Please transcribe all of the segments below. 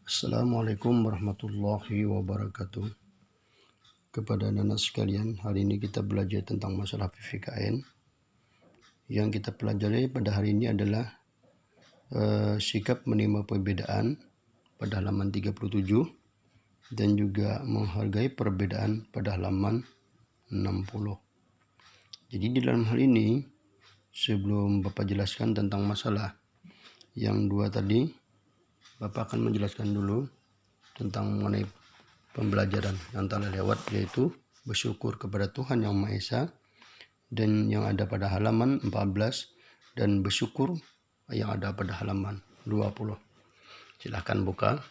Assalamualaikum warahmatullahi wabarakatuh. Kepada anak sekalian, hari ini kita belajar tentang masalah PPKN. Yang kita pelajari pada hari ini adalah sikap menerima perbedaan pada halaman 37 dan juga menghargai perbedaan pada halaman 60. Jadi di dalam hal ini, sebelum Bapak jelaskan tentang masalah yang dua tadi, Bapak akan menjelaskan dulu tentang mengenai pembelajaran yang telah lewat, yaitu bersyukur kepada Tuhan Yang Maha Esa, dan yang ada pada halaman 14, dan bersyukur yang ada pada halaman 20. Silahkan buka.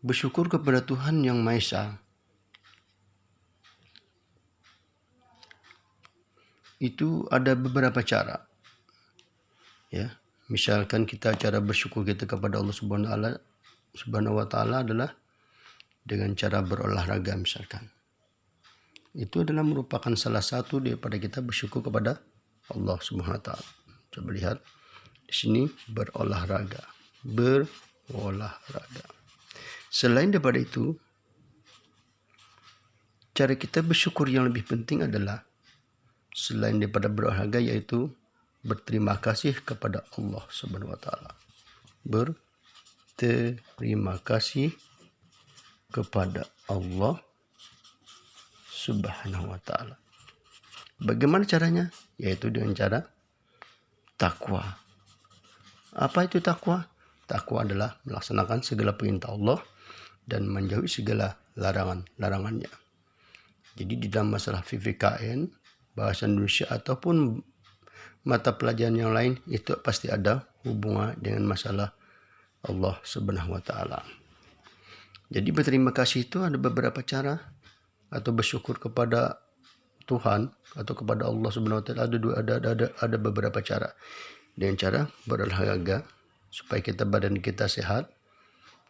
Bersyukur kepada Tuhan Yang Maha Esa itu ada beberapa cara. Ya, misalkan cara bersyukur kita kepada Allah Subhanahu wa taala adalah dengan cara berolahraga misalkan. Itu adalah merupakan salah satu daripada kita bersyukur kepada Allah Subhanahu wa taala. Coba lihat di sini, berolahraga. Selain daripada itu, cara kita bersyukur yang lebih penting adalah selain daripada berolahraga, yaitu berterima kasih kepada Allah Subhanahu wa taala. Berterima kasih kepada Allah Subhanahu wa taala. Bagaimana caranya? Yaitu dengan cara takwa. Apa itu takwa? Takwa adalah melaksanakan segala perintah Allah dan menjauhi segala larangan-larangannya. Jadi di dalam masalah PPKN, bahasa Indonesia ataupun mata pelajaran yang lain, itu pasti ada hubungan dengan masalah Allah Subhanahu wa taala. Jadi berterima kasih itu ada beberapa cara, atau bersyukur kepada Tuhan atau kepada Allah Subhanahu wa taala ada beberapa cara. Dengan cara berolahraga supaya badan kita sehat,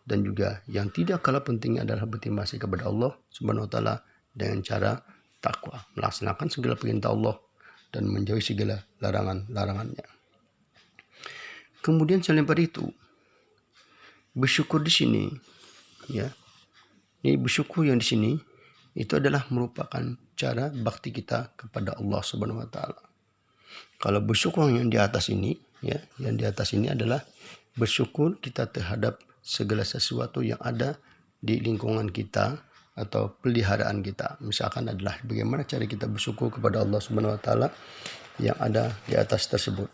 dan juga yang tidak kalah pentingnya adalah berterima kasih kepada Allah Subhanahu wa taala dengan cara takwa, melaksanakan segala perintah Allah dan menjauhi segala larangan-larangannya. Kemudian selain dari itu, bersyukur di sini, ya, ini bersyukur yang di sini itu adalah merupakan cara bakti kita kepada Allah Subhanahu wa taala. Kalau bersyukur yang di atas ini, ya, yang di atas ini adalah bersyukur kita terhadap segala sesuatu yang ada di lingkungan kita atau peliharaan kita. Misalkan adalah bagaimana cara kita bersyukur kepada Allah Subhanahu wa taala yang ada di atas tersebut.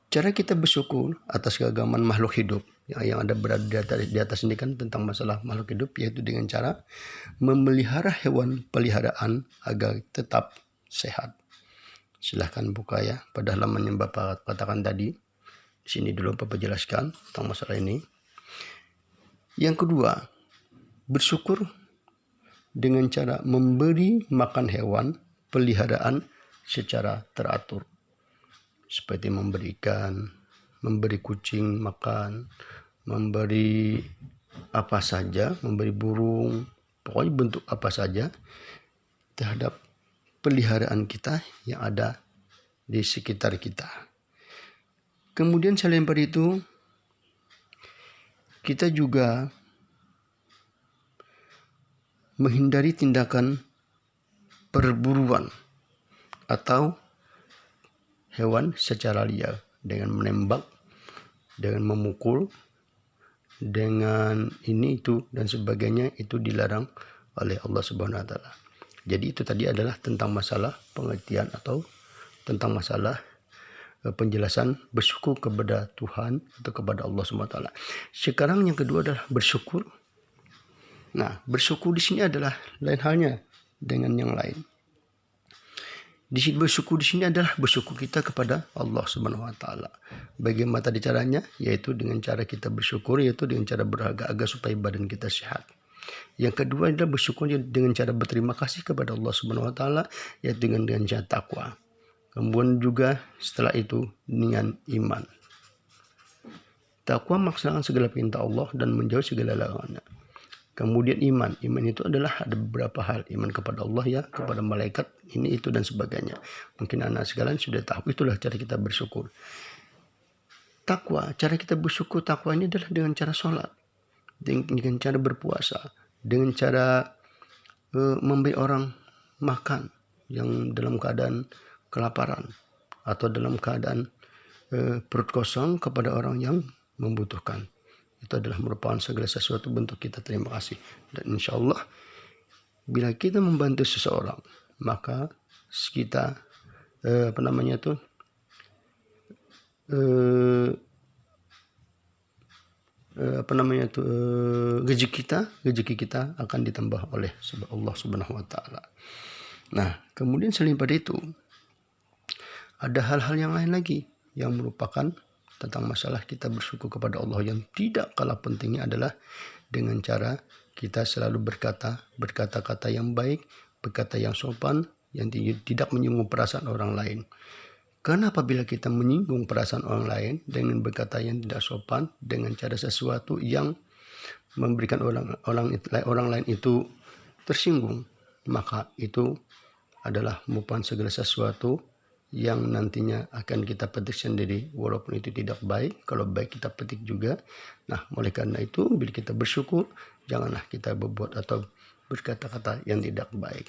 Cara kita bersyukur atas keagamaan makhluk hidup yang ada berada di atas ini kan tentang masalah makhluk hidup, yaitu dengan cara memelihara hewan peliharaan agar tetap sehat. Silahkan buka ya pada halaman yang Bapak katakan tadi. Di sini dulu Bapak jelaskan tentang masalah ini. Yang kedua, bersyukur dengan cara memberi makan hewan peliharaan secara teratur. Seperti memberi ikan, memberi kucing makan, memberi apa saja, memberi burung, pokoknya bentuk apa saja terhadap peliharaan kita yang ada di sekitar kita. Kemudian selain dari itu, kita juga menghindari tindakan perburuan atau hewan secara liar dengan menembak, dengan memukul, dengan ini itu dan sebagainya, itu dilarang oleh Allah Subhanahu wa taala. Jadi itu tadi adalah tentang masalah pengertian atau tentang masalah penjelasan bersyukur kepada Tuhan atau kepada Allah Subhanahu wa taala. Sekarang yang kedua adalah bersyukur. Nah, bersyukur di sini adalah lain halnya dengan yang lain. Di sini bersyukur di sini adalah bersyukur kita kepada Allah Subhanahu wa taala. Bagaimana tadi caranya? Yaitu dengan cara kita bersyukur, yaitu dengan cara berolahraga agar supaya badan kita sehat. Yang kedua adalah bersyukur dengan cara berterima kasih kepada Allah Subhanahu wa taala, yaitu dengan cara takwa. Kemudian juga setelah itu dengan iman. Takwa melaksanakan segala perintah Allah dan menjauhi segala larangannya. Kemudian iman itu adalah ada beberapa hal, iman kepada Allah, ya, kepada malaikat, ini itu dan sebagainya. Mungkin anak sekalian sudah tahu, itulah cara kita bersyukur. takwa, cara kita bersyukur takwa ini adalah dengan cara sholat, dengan cara berpuasa, dengan cara memberi orang makan yang dalam keadaan kelaparan atau dalam keadaan perut kosong kepada orang yang membutuhkan. Itu adalah merupakan segala sesuatu bentuk kita terima kasih. Dan insya Allah bila kita membantu seseorang, maka kita rezeki kita akan ditambah oleh Allah Subhanahu wa taala. Nah, kemudian selain pada itu ada hal-hal yang lain lagi yang merupakan tentang masalah kita bersyukur kepada Allah yang tidak kalah pentingnya adalah dengan cara kita selalu berkata-kata yang baik, berkata yang sopan, yang tidak menyinggung perasaan orang lain. Karena apabila kita menyinggung perasaan orang lain dengan berkata yang tidak sopan, dengan cara sesuatu yang memberikan orang lain itu tersinggung, maka itu adalah merupakan segala sesuatu yang nantinya akan kita petik sendiri, walaupun itu tidak baik. Kalau baik kita petik juga. Nah, oleh karena itu bila kita bersyukur, janganlah kita berbuat atau berkata-kata yang tidak baik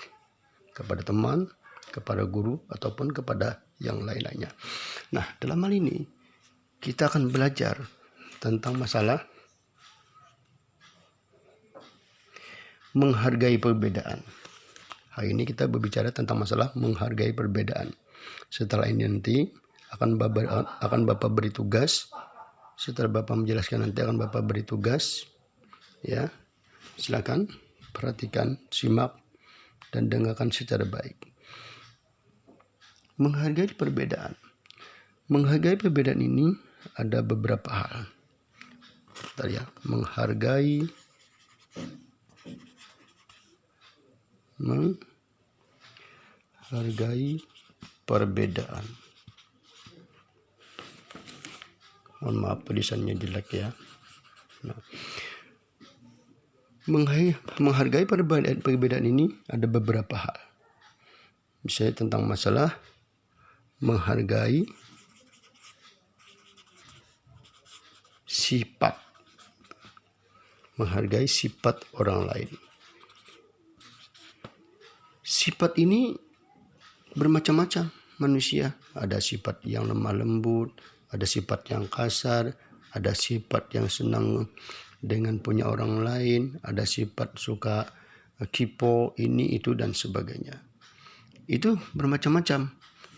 kepada teman, kepada guru, ataupun kepada yang lain-lainnya. Nah, dalam hal ini kita akan belajar tentang masalah menghargai perbedaan. Hari ini kita berbicara tentang masalah menghargai perbedaan. Setelah ini nanti akan Bapak beri tugas. Setelah Bapak menjelaskan nanti akan Bapak beri tugas. Ya, silakan perhatikan, simak, dan dengarkan secara baik. Menghargai perbedaan. Menghargai perbedaan ini ada beberapa hal. Bentar ya, menghargai perbedaan. Mohon maaf tulisannya jelek ya. Nah, menghargai perbedaan ini ada beberapa hal. Misalnya tentang masalah menghargai sifat orang lain. Sifat ini bermacam-macam manusia. Ada sifat yang lemah lembut, ada sifat yang kasar, ada sifat yang senang dengan punya orang lain, ada sifat suka kipo, ini, itu, dan sebagainya. Itu bermacam-macam.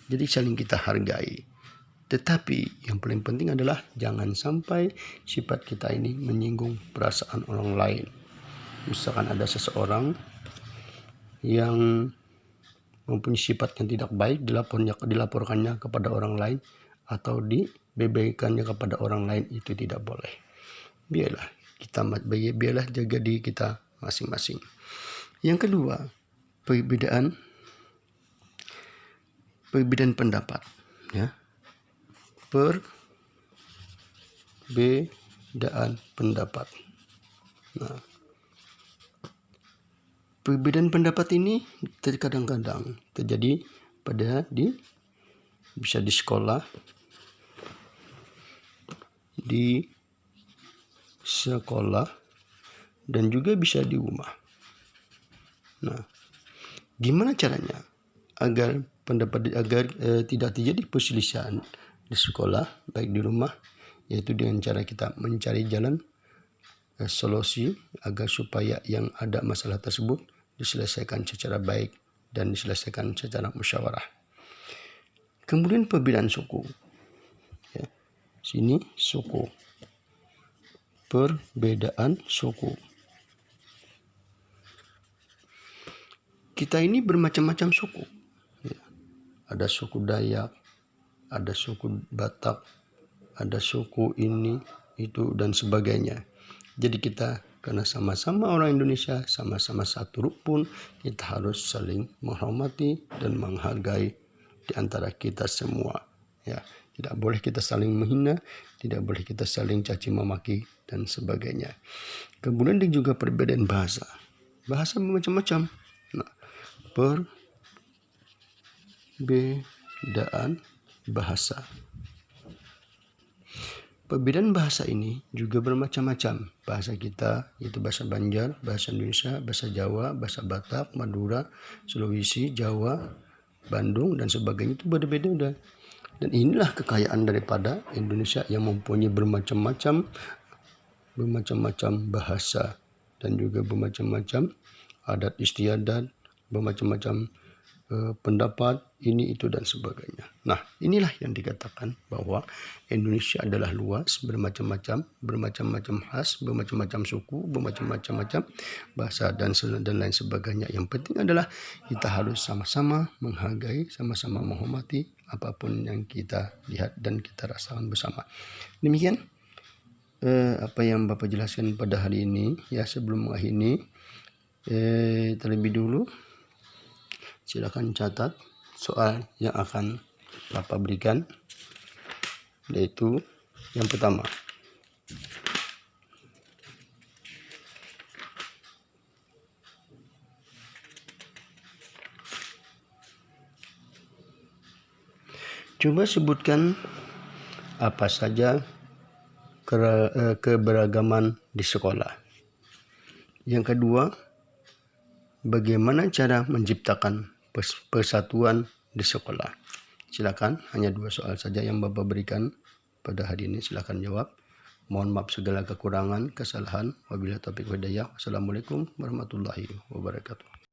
Jadi saling kita hargai. Tetapi yang paling penting adalah jangan sampai sifat kita ini menyinggung perasaan orang lain. Misalkan ada seseorang yang mempunyai sifat yang tidak baik, dilaporkannya kepada orang lain atau dibebaikannya kepada orang lain, itu tidak boleh. Biarlah jaga diri kita masing-masing. Yang kedua, perbedaan pendapat, ya. Perbedaan pendapat. Nah, perbedaan pendapat ini kadang-kadang terjadi bisa di sekolah, dan juga bisa di rumah. Nah, gimana caranya agar tidak terjadi perselisihan di sekolah baik di rumah, yaitu dengan cara kita mencari jalan solusi agar supaya yang ada masalah tersebut diselesaikan secara baik dan diselesaikan secara musyawarah. Kemudian perbedaan suku, ya. Sini suku, perbedaan suku. Kita ini bermacam-macam suku, ya. Ada suku Dayak, ada suku Batak, ada suku ini, itu, dan sebagainya. Jadi kita karena sama-sama orang Indonesia, sama-sama satu rukun, kita harus saling menghormati dan menghargai di antara kita semua. Ya, tidak boleh kita saling menghina, tidak boleh kita saling caci memaki dan sebagainya. Kemudian juga perbedaan bahasa. Bahasa macam-macam. Nah, perbedaan bahasa. Perbedaan bahasa ini juga bermacam-macam. Bahasa kita, yaitu bahasa Banjar, bahasa Indonesia, bahasa Jawa, bahasa Batak, Madura, Sulawesi, Jawa, Bandung, dan sebagainya itu berbeda-beda. Dan inilah kekayaan daripada Indonesia yang mempunyai bermacam-macam bahasa dan juga bermacam-macam adat istiadat, bermacam-macam pendapat, ini, itu, dan sebagainya. Nah, inilah yang dikatakan bahwa Indonesia adalah luas, bermacam-macam khas, bermacam-macam suku, bermacam-macam bahasa, dan lain sebagainya. Yang penting adalah kita harus sama-sama menghargai, sama-sama menghormati apapun yang kita lihat dan kita rasakan bersama. Demikian apa yang Bapak jelaskan pada hari ini. Ya, sebelum mengakhiri terlebih dulu silakan catat soal yang akan Bapak berikan, yaitu yang pertama. Coba sebutkan apa saja keberagaman di sekolah. Yang kedua, bagaimana cara menciptakan persatuan di sekolah? Silakan, hanya 2 soal saja yang Bapak berikan pada hari ini. Silakan jawab. Mohon maaf segala kekurangan, kesalahan. Wabillahi taufiq wal hidayah. Wassalamualaikum warahmatullahi wabarakatuh.